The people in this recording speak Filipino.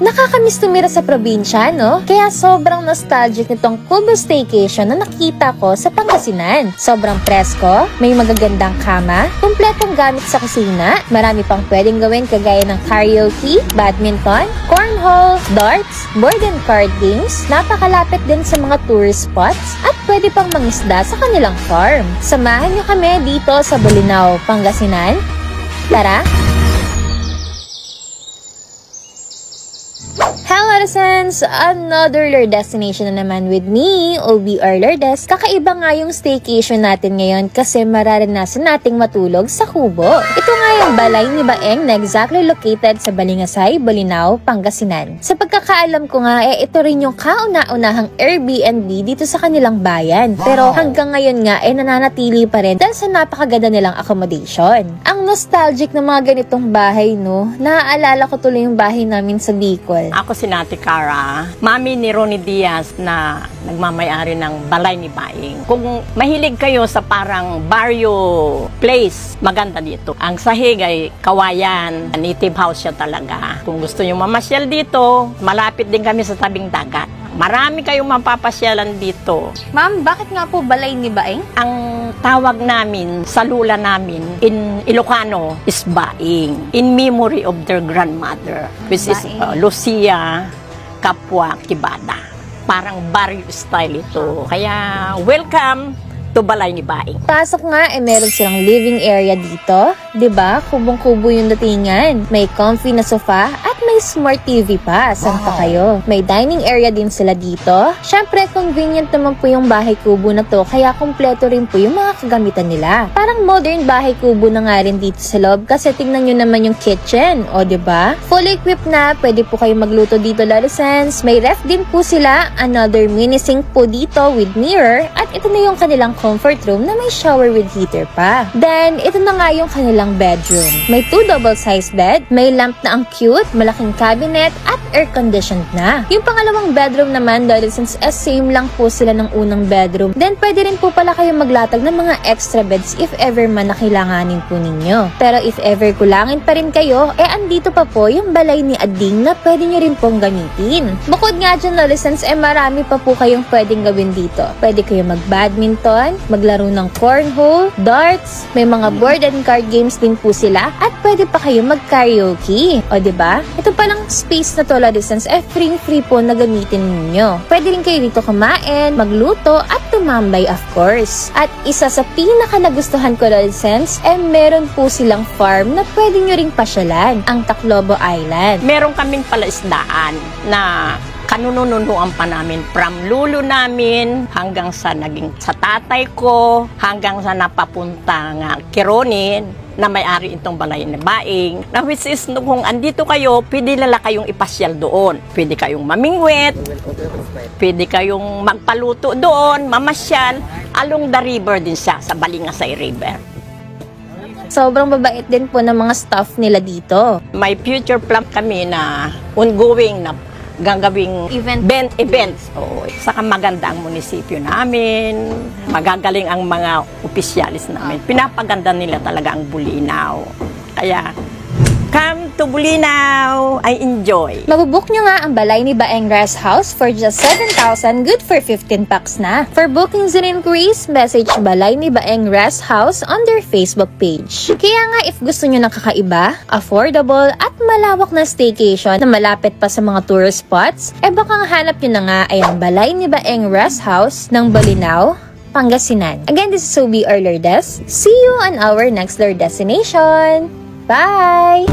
Nakakamiss tumira sa probinsya, no? Kaya sobrang nostalgic nitong Kubo Staycation na nakita ko sa Pangasinan. Sobrang presko, may magagandang kama, kumpletong gamit sa kusina, marami pang pwedeng gawin kagaya ng karaoke, badminton, cornhole, darts, board and card games, napakalapit din sa mga tourist spots, at pwede pang mangisda sa kanilang farm. Samahan niyo kami dito sa Bolinao, Pangasinan. Tara! Hello Lordesans! Another Lord destination na naman with me, OBR Lourdes. Kakaiba nga yung staycation natin ngayon kasi mararanasan nating matulog sa kubo. Ito nga yung balay ni Baeng na exactly located sa Balingasay, Bolinao, Pangasinan. Sa pagkakaalam ko nga, ito rin yung kauna-unahang Airbnb dito sa kanilang bayan. Pero hanggang ngayon nga, nananatili pa rin dahil sa napakaganda nilang accommodation. Ang nostalgic ng mga ganitong bahay, no? Naaalala ko tuloy yung bahay namin sa Bicol. Ako si Nati Cara, mami ni Ronnie Diaz na nagmamayari ng balay ni Baeng. Kung mahilig kayo sa parang barrio place, maganda dito. Ang sahig ay kawayan, native house siya talaga. Kung gusto nyo mamasyal dito, malapit din kami sa tabing dagat. Marami kayong mapapasyalan dito. Ma'am, bakit nga po balay ni Baeng? Ang tawag namin sa lula namin in Ilocano is Baeng, in memory of their grandmother, which is Lucia Kapwa Kibada. Parang barrio style ito. Kaya welcome to balay ni Baeng. Pasok nga, meron silang living area dito. 'Di ba? Kubong-kubo yung datingan. May comfy na sofa at may smart TV pa. Saan pa kayo? May dining area din sila dito. Syempre, convenient naman po yung bahay kubo na to, kaya kompleto rin po yung mga kagamitan nila. Parang modern bahay kubo na nga rin dito sa loob kasi tingnan nyo naman yung kitchen. O, 'di ba? Fully equipped na. Pwede po kayo magluto dito, Loresans. May ref din po sila. Another mini sink po dito with mirror. At ito na yung kanilang comfort room na may shower with heater pa. Then, ito na nga yung kanilang bedroom. May 2 double-sized bed, may lamp na ang cute, malaking cabinet, at air-conditioned na. Yung pangalawang bedroom naman, dahil since same lang po sila ng unang bedroom, then pwede rin po pala kayo maglatag ng mga extra beds if ever man na kailanganin po ninyo. Pero if ever kulangin pa rin kayo, andito pa po yung balay ni Ading na pwede nyo rin pong gamitin. Bukod nga dyan, Loresans, marami pa po kayong pwedeng gawin dito. Pwede kayo mag-badminton, maglaro ng cornhole, darts, may mga board and card games din po sila, at pwede pa kayo mag-karaoke. O, diba? Ito palang space na to, Loresans, free po na gamitin ninyo. Pwede rin kayo dito kumain, magluto, at tumambay, of course. At isa sa pinaka nagustuhan ko, Loresans, meron po silang farm na pwede nyo ring pasyalan, ang Taclobo Island. Meron kaming palaisdaan na kanunununuan pa namin from lulo namin hanggang sa naging sa tatay ko, hanggang sa napapunta nga Kironin na may-ari itong balay ni Baeng. Na which is, kung andito kayo, pwede lala kayong ipasyal doon. Pwede kayong mamingwit, pwede kayong magpaluto doon, mamasyal. Along the river din siya, sa Balingasay River. Sobrang babait din po ng mga staff nila dito. May future plan kami na ongoing na gagawing events. Oo. Saka maganda ang munisipyo namin, magagaling ang mga opisyalis namin. Pinapaganda nila talaga ang Bolinao. Kaya, come to Bolinao, I enjoy. Mabubook nyo nga ang balay ni Baeng Rest House for just 7,000, good for 15 packs na. For bookings and inquiries, message balay ni Baeng Rest House on their Facebook page. Kaya nga, if gusto nyo ng kakaiba, affordable, at malawak na staycation na malapit pa sa mga tourist spots, baka hanap nyo na nga ay ang balay ni Baeng Rest House ng Bolinao, Pangasinan. Again, this is OBR Lourdes. See you on our next Lord destination. Bye!